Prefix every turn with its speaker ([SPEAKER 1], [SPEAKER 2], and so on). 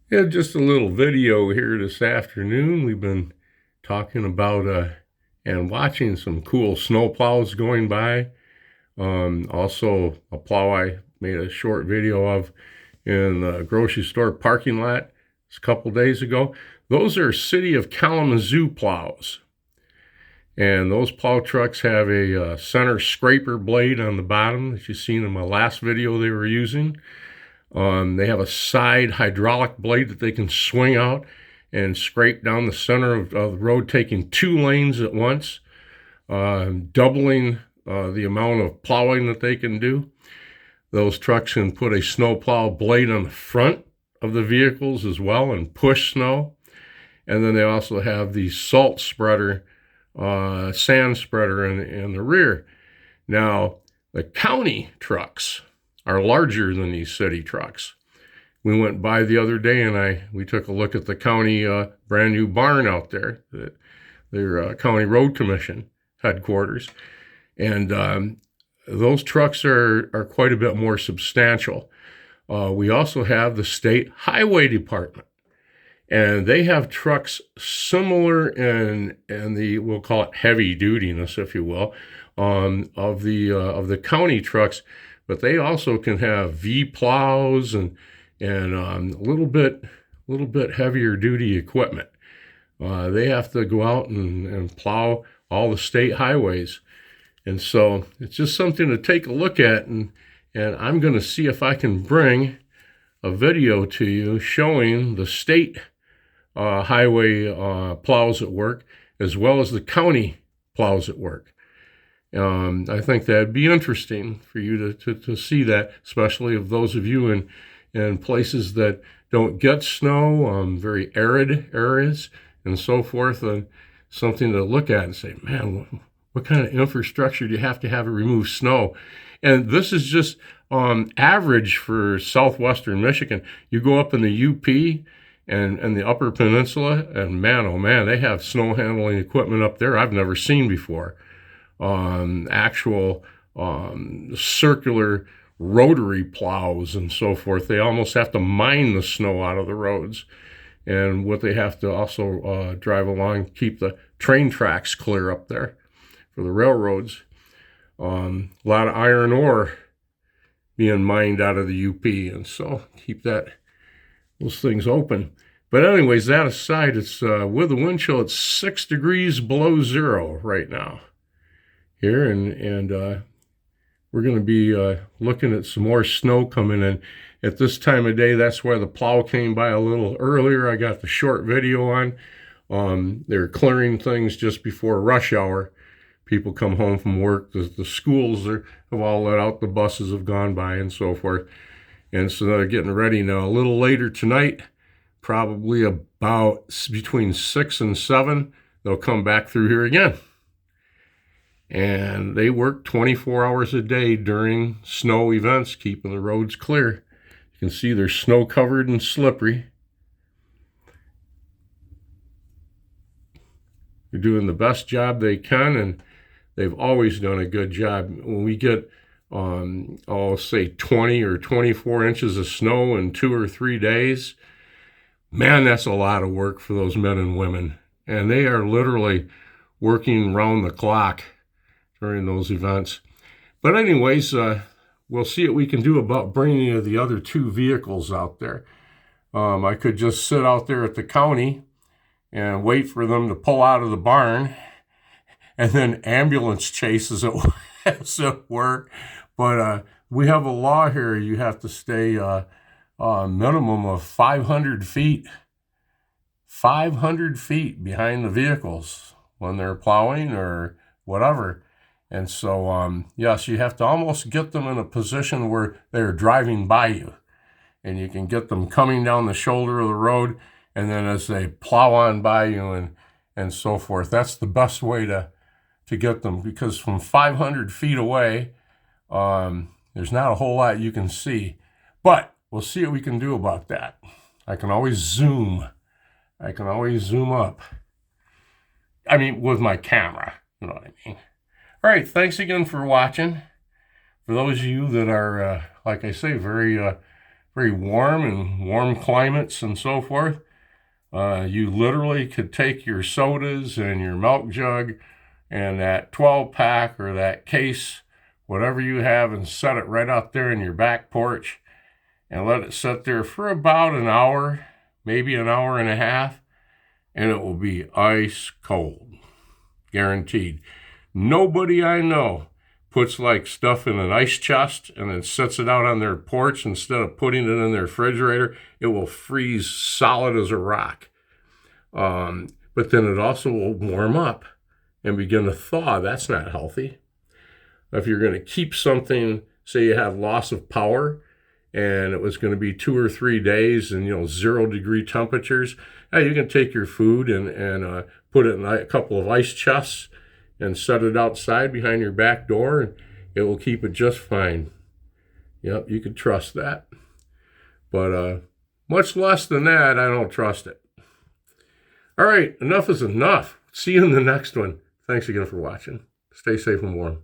[SPEAKER 1] Yeah, just a little video here this afternoon. We've been talking about and watching some cool snow plows going by. Also, a plow I made a short video of in the grocery store parking lot a couple days ago. Those are City of Kalamazoo plows. And those plow trucks have a center scraper blade on the bottom that you've seen in my last video they were using. They have a side hydraulic blade that they can swing out and scrape down the center of the road, taking 2 lanes at once, doubling the amount of plowing that they can do. Those trucks can put a snow plow blade on the front of the vehicles as well and push snow. And then they also have the salt spreader, sand spreader in the rear. Now, the county trucks are larger than these city trucks. We went by the other day and we took a look at the county brand new barn out there, their county road commission headquarters. And those trucks are quite a bit more substantial. We also have the state highway department, and they have trucks similar in the, we'll call it heavy dutiness, if you will, of the county trucks. But they also can have V plows and a little bit heavier duty equipment. They have to go out and plow all the state highways, and so it's just something to take a look at. And I'm going to see if I can bring a video to you showing the state highway plows at work as well as the county plows at work. I think that'd be interesting for you to see that, especially of those of you in places that don't get snow, very arid areas and so forth, and something to look at and say, man, what kind of infrastructure do you have to remove snow? And this is just average for southwestern Michigan. You go up in the UP and the Upper Peninsula, and man, oh man, they have snow handling equipment up there I've never seen before. Actual circular rotary plows and so forth. They almost have to mine the snow out of the roads. And what they have to also drive along, keep the train tracks clear up there for the railroads. A lot of iron ore being mined out of the UP, and so keep those things open. But anyways, that aside, it's with the wind chill, it's 6 degrees below zero right now here, and we're going to be looking at some more snow coming in at this time of day. That's why the plow came by a little earlier. I got the short video on. They're clearing things just before rush hour. People come home from work. The schools have all let out. The buses have gone by and so forth. And so they're getting ready now. A little later tonight, probably about between 6 and 7, they'll come back through here again. And they work 24 hours a day during snow events, keeping the roads clear. You can see they're snow covered and slippery. They're doing the best job they can, and they've always done a good job. When we get, I'll say 20 or 24 inches of snow in 2 or 3 days, man, that's a lot of work for those men and women. And they are literally working round the clock during those events. But anyways, we'll see what we can do about bringing the other 2 vehicles out there. I could just sit out there at the county and wait for them to pull out of the barn, and then ambulance chases as it were. But we have a law here. You have to stay a minimum of 500 feet. 500 feet behind the vehicles when they're plowing or whatever. And so, yes, you have to almost get them in a position where they're driving by you. And you can get them coming down the shoulder of the road, and then as they plow on by you and so forth. That's the best way to get them, because from 500 feet away, there's not a whole lot you can see. But we'll see what we can do about that. I can always zoom up. I mean, with my camera, you know what I mean. All right, thanks again for watching. For those of you that are, like I say, very very warm and warm climates and so forth. You literally could take your sodas and your milk jug and that 12-pack or that case, whatever you have, and set it right out there in your back porch and let it sit there for about an hour, maybe an hour and a half, and it will be ice cold. Guaranteed. Nobody I know puts like stuff in an ice chest and then sets it out on their porch instead of putting it in their refrigerator. It will freeze solid as a rock. But then it also will warm up and begin to thaw. That's not healthy. If you're going to keep something, say you have loss of power and it was going to be 2 or 3 days and 0-degree temperatures, you can take your food and put it in a couple of ice chests and set it outside behind your back door, and it will keep it just fine. Yep, you could trust that. But much less than that, I don't trust it. All right, enough is enough. See you in the next one. Thanks again for watching. Stay safe and warm.